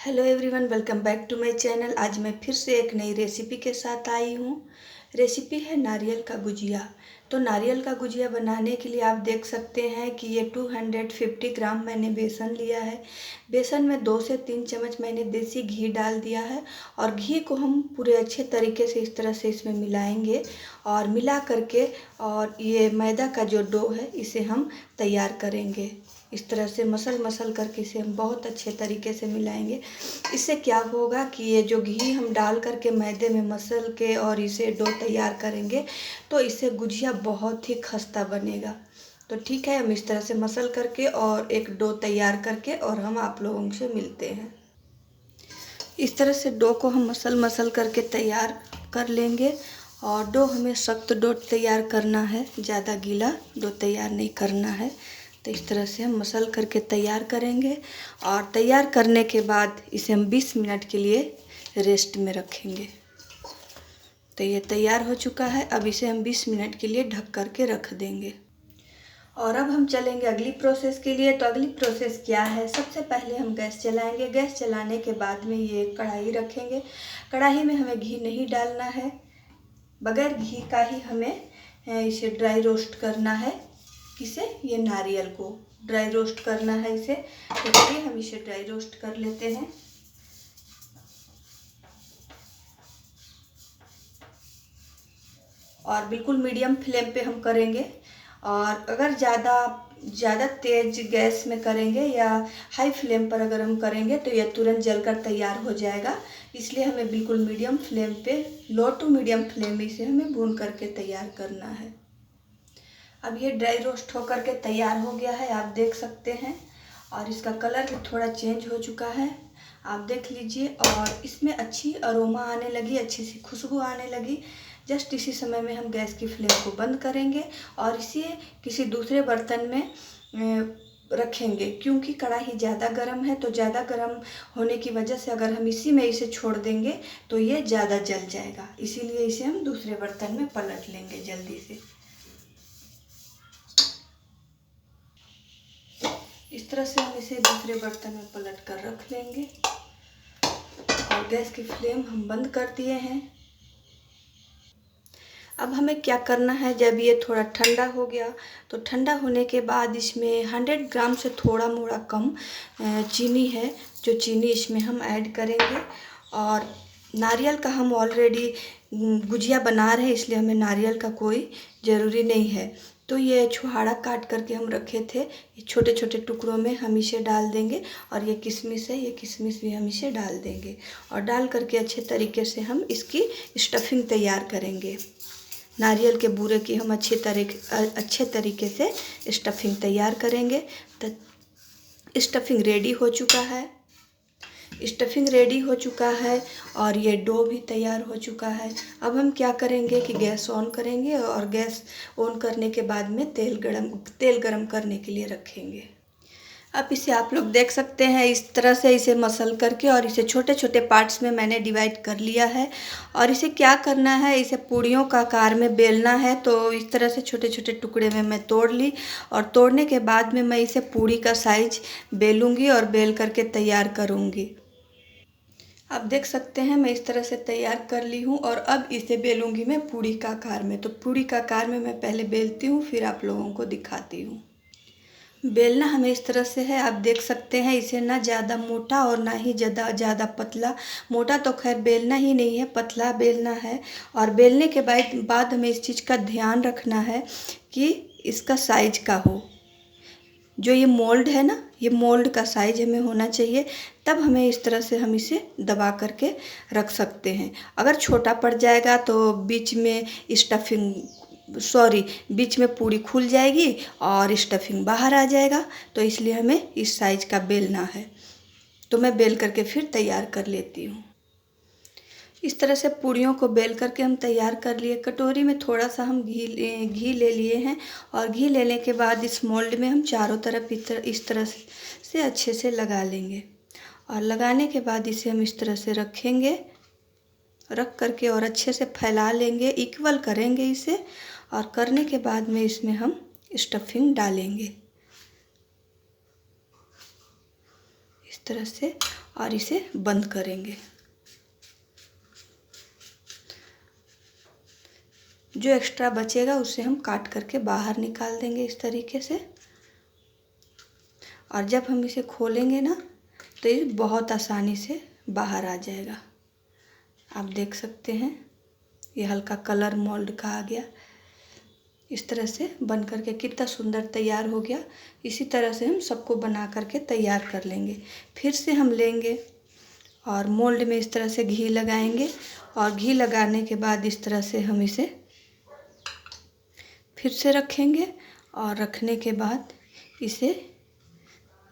Hello everyone, welcome back to my channel. आज मैं फिर से एक नई रेसिपी के साथ आई हूँ। रेसिपी है नारियल का गुजिया। तो नारियल का गुजिया बनाने के लिए आप देख सकते हैं कि ये 250 ग्राम मैंने बेसन लिया है। बेसन में 2 से 3 चम्मच मैंने देसी घी डाल दिया है और घी को हम पूरे अच्छे तरीके से इस तरह से इसमें मिलाएंगे और मिला करके और ये मैदा का जो डो है इसे हम तैयार करेंगे। इस तरह से मसल करके इसे हम बहुत अच्छे तरीके से मिलाएंगे। इससे क्या होगा कि ये जो घी हम डाल करके मैदे में मसल के और इसे डो तैयार करेंगे तो इससे गुजिया बहुत ही खस्ता बनेगा। तो ठीक है, हम इस तरह से मसल करके और एक डो तैयार करके और हम आप लोगों से मिलते हैं। इस तरह से डो को हम मसल करके तैयार कर लेंगे और डो हमें सख्त डो तैयार करना है, ज़्यादा गीला डो तैयार नहीं करना है। तो इस तरह से हम मसल करके तैयार करेंगे और तैयार करने के बाद इसे हम 20 मिनट के लिए रेस्ट में रखेंगे। तो ये तैयार हो चुका है। अब इसे हम 20 मिनट के लिए ढक कर के रख देंगे। और अब हम चलेंगे अगली प्रोसेस के लिए। तो अगली प्रोसेस क्या है, सबसे पहले हम गैस चलाएंगे। गैस चलाने के बाद में ये कढ़ाई रखेंगे। कढ़ाई में हमें घी नहीं डालना है, बगैर घी का ही हमें इसे ड्राई रोस्ट करना है। किसे? ये नारियल को ड्राई रोस्ट करना है इसे। तो चलिए हम इसे ड्राई रोस्ट कर लेते हैं। और बिल्कुल मीडियम फ्लेम पे हम करेंगे। और अगर ज़्यादा तेज गैस में करेंगे या हाई फ्लेम पर अगर हम करेंगे तो यह तुरंत जलकर तैयार हो जाएगा। इसलिए हमें बिल्कुल मीडियम फ्लेम पे, लो टू मीडियम फ्लेम में इसे हमें भून करके तैयार करना है। अब ये ड्राई रोस्ट होकर के तैयार हो गया है, आप देख सकते हैं। और इसका कलर भी थोड़ा चेंज हो चुका है, आप देख लीजिए। और इसमें अच्छी अरोमा आने लगी, अच्छी सी खुशबू आने लगी। जस्ट इसी समय में हम गैस की फ्लेम को बंद करेंगे और इसे किसी दूसरे बर्तन में रखेंगे, क्योंकि कढ़ाई ज़्यादा गर्म है। तो ज़्यादा गर्म होने की वजह से अगर हम इसी में इसे छोड़ देंगे तो ये ज़्यादा जल जाएगा। इसीलिए इसे हम दूसरे बर्तन में पलट लेंगे जल्दी से। इस तरह से हम इसे दूसरे बर्तन में पलट कर रख लेंगे और गैस की फ्लेम हम बंद कर दिए हैं। अब हमें क्या करना है, जब ये थोड़ा ठंडा हो गया तो ठंडा होने के बाद इसमें 100 ग्राम से थोड़ा मोड़ा कम चीनी है, जो चीनी इसमें हम ऐड करेंगे। और नारियल का हम ऑलरेडी गुजिया बना रहे हैं, इसलिए हमें नारियल का कोई ज़रूरी नहीं है। तो ये छुहारा काट करके हम रखे थे, ये छोटे छोटे टुकड़ों में हम इसे डाल देंगे। और ये किशमिश है, ये किशमिश भी हम इसे डाल देंगे और डाल करके अच्छे तरीके से हम इसकी स्टफिंग तैयार करेंगे। नारियल के बूरे की हम अच्छे तरीके से स्टफिंग तैयार करेंगे। तो स्टफिंग रेडी हो चुका है, स्टफिंग रेडी हो चुका है और ये डो भी तैयार हो चुका है। अब हम क्या करेंगे कि गैस ऑन करेंगे और गैस ऑन करने के बाद में तेल गरम करने के लिए रखेंगे। अब इसे आप लोग देख सकते हैं, इस तरह से इसे मसल करके और इसे छोटे छोटे पार्ट्स में मैंने डिवाइड कर लिया है। और इसे क्या करना है, इसे पूड़ियों का आकार में बेलना है। तो इस तरह से छोटे छोटे टुकड़े में मैं तोड़ ली और तोड़ने के बाद में मैं इसे पूड़ी का साइज बेलूँगी और बेल करके तैयार करूँगी। आप देख सकते हैं मैं इस तरह से तैयार कर ली हूँ और अब इसे बेलूँगी मैं पूड़ी का आकार में। तो पूड़ी का आकार में मैं पहले बेलती हूँ, फिर आप लोगों को दिखाती हूँ। बेलना हमें इस तरह से है, आप देख सकते हैं। इसे ना ज़्यादा मोटा और ना ही ज़्यादा पतला। मोटा तो खैर बेलना ही नहीं है, पतला बेलना है। और बेलने के बाद हमें इस चीज़ का ध्यान रखना है कि इसका साइज का हो। जो ये मोल्ड है ना, ये मोल्ड का साइज हमें होना चाहिए, तब हमें इस तरह से हम इसे दबा करके रख सकते हैं। अगर छोटा पड़ जाएगा तो बीच में पूड़ी खुल जाएगी और स्टफिंग बाहर आ जाएगा। तो इसलिए हमें इस साइज का बेलना है। तो मैं बेल करके फिर तैयार कर लेती हूँ। इस तरह से पूड़ियों को बेल करके हम तैयार कर लिए। कटोरी में थोड़ा सा हम घी ले लिए हैं और घी लेने के बाद इस मोल्ड में हम चारों तरफ इस तरह से अच्छे से लगा लेंगे। और लगाने के बाद इसे हम इस तरह से रखेंगे, रख करके और अच्छे से फैला लेंगे, इक्वल करेंगे इसे। और करने के बाद में इसमें हम स्टफिंग डालेंगे इस तरह से। और इसे बंद करेंगे। जो एक्स्ट्रा बचेगा उसे हम काट करके बाहर निकाल देंगे इस तरीके से। और जब हम इसे खोलेंगे ना तो ये बहुत आसानी से बाहर आ जाएगा। आप देख सकते हैं ये हल्का कलर मोल्ड का आ गया। इस तरह से बन करके कितना सुंदर तैयार हो गया। इसी तरह से हम सबको बना करके तैयार कर लेंगे। फिर से हम लेंगे और मोल्ड में इस तरह से घी लगाएंगे और घी लगाने के बाद इस तरह से हम इसे फिर से रखेंगे और रखने के बाद इसे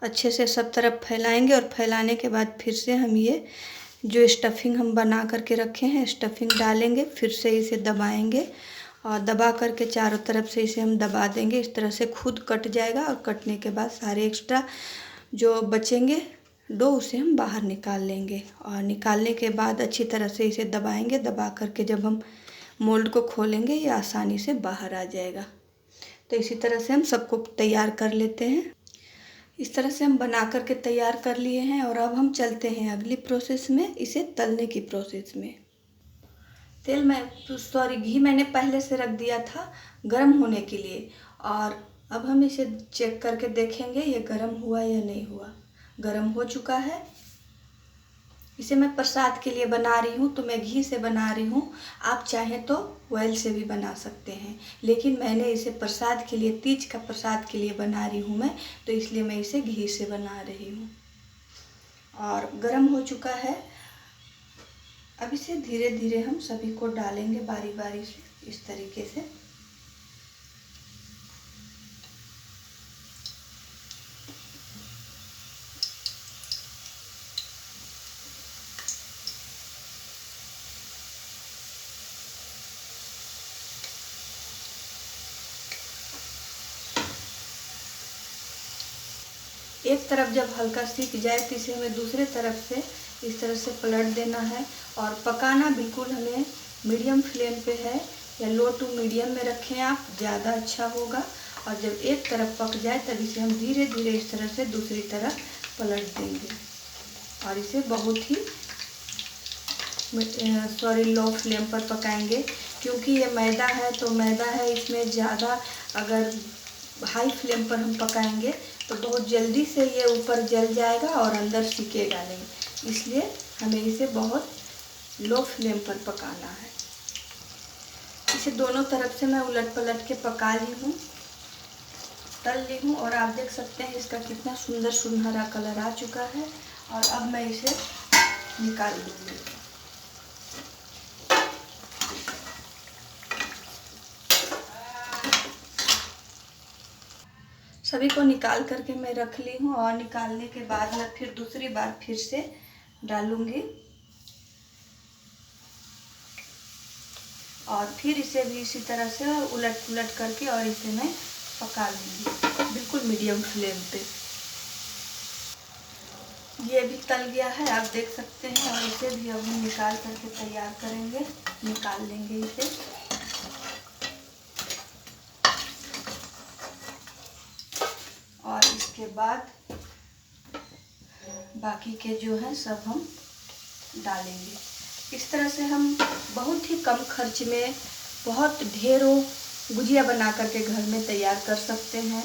अच्छे से सब तरफ फैलाएंगे और फैलाने के बाद फिर से हम ये जो स्टफिंग हम बना करके रखे हैं स्टफिंग डालेंगे। फिर से इसे दबाएंगे और दबा करके चारों तरफ से इसे हम दबा देंगे। इस तरह से खुद कट जाएगा और कटने के बाद सारे एक्स्ट्रा जो बचेंगे डो उसे हम बाहर निकाल लेंगे। और निकालने के बाद अच्छी तरह से इसे दबाएंगे। दबा करके जब हम मोल्ड को खोलेंगे ये आसानी से बाहर आ जाएगा। तो इसी तरह से हम सबको तैयार कर लेते हैं। इस तरह से हम बना करके तैयार कर लिए हैं और अब हम चलते हैं अगली प्रोसेस में, इसे तलने की प्रोसेस में। घी मैंने पहले से रख दिया था गर्म होने के लिए और अब हम इसे चेक करके देखेंगे ये गर्म हुआ या नहीं हुआ। गर्म हो चुका है। इसे मैं प्रसाद के लिए बना रही हूँ तो मैं घी से बना रही हूँ। आप चाहें तो ऑयल से भी बना सकते हैं, लेकिन मैंने इसे प्रसाद के लिए, तीज का प्रसाद के लिए बना रही हूँ मैं, तो इसलिए मैं इसे घी से बना रही हूँ। और गर्म हो चुका है। अब इसे धीरे धीरे हम सभी को डालेंगे बारी बारी से इस तरीके से। एक तरफ जब हल्का सीख जाए तो इसे हमें दूसरे तरफ से इस तरह से पलट देना है और पकाना बिल्कुल हमें मीडियम फ्लेम पे है या लो टू मीडियम में रखें आप, ज़्यादा अच्छा होगा। और जब एक तरफ पक जाए तब इसे हम धीरे धीरे इस तरह से दूसरी तरफ पलट देंगे और इसे बहुत ही लो फ्लेम पर पकाएंगे। क्योंकि ये मैदा है तो मैदा है, इसमें ज़्यादा अगर हाई फ्लेम पर हम पकाएंगे तो बहुत जल्दी से ये ऊपर जल जाएगा और अंदर सिकेगा नहीं, इसलिए हमें इसे बहुत लो फ्लेम पर पकाना है। इसे दोनों तरफ से मैं उलट पलट के पका ली हूँ, तल ली हूँ और आप देख सकते हैं इसका कितना सुंदर सुनहरा कलर आ चुका है। और अब मैं इसे निकाल लूँगी। सभी को निकाल करके मैं रख ली हूँ और निकालने के बाद मैं फिर दूसरी बार फिर से डालूँगी और फिर इसे भी इसी तरह से उलट पुलट करके और इसे मैं पका लूँगी बिल्कुल मीडियम फ्लेम पे। ये भी तल गया है, आप देख सकते हैं। और इसे भी अब हम निकाल करके तैयार करेंगे, निकाल लेंगे इसे। और इसके बाद बाकी के जो है सब हम डालेंगे। इस तरह से हम बहुत ही कम खर्च में बहुत ढेरों गुजिया बना करके घर में तैयार कर सकते हैं।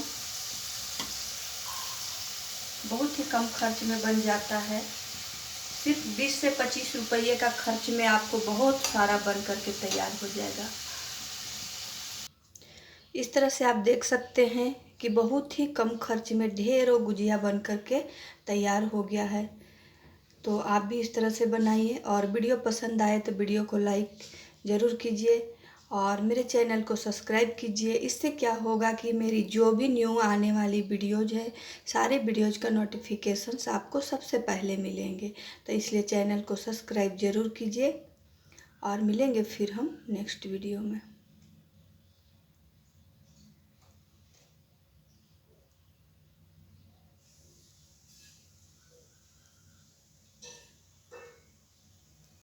बहुत ही कम खर्च में बन जाता है। सिर्फ 20 से 25 रुपये का खर्च में आपको बहुत सारा बन करके तैयार हो जाएगा। इस तरह से आप देख सकते हैं कि बहुत ही कम खर्च में ढेरों गुजिया बन करके तैयार हो गया है। तो आप भी इस तरह से बनाइए और वीडियो पसंद आए तो वीडियो को लाइक ज़रूर कीजिए और मेरे चैनल को सब्सक्राइब कीजिए। इससे क्या होगा कि मेरी जो भी न्यू आने वाली वीडियोज़ है, सारे वीडियोज़ का नोटिफिकेशंस आपको सबसे पहले मिलेंगे। तो इसलिए चैनल को सब्सक्राइब ज़रूर कीजिए और मिलेंगे फिर हम नेक्स्ट वीडियो में।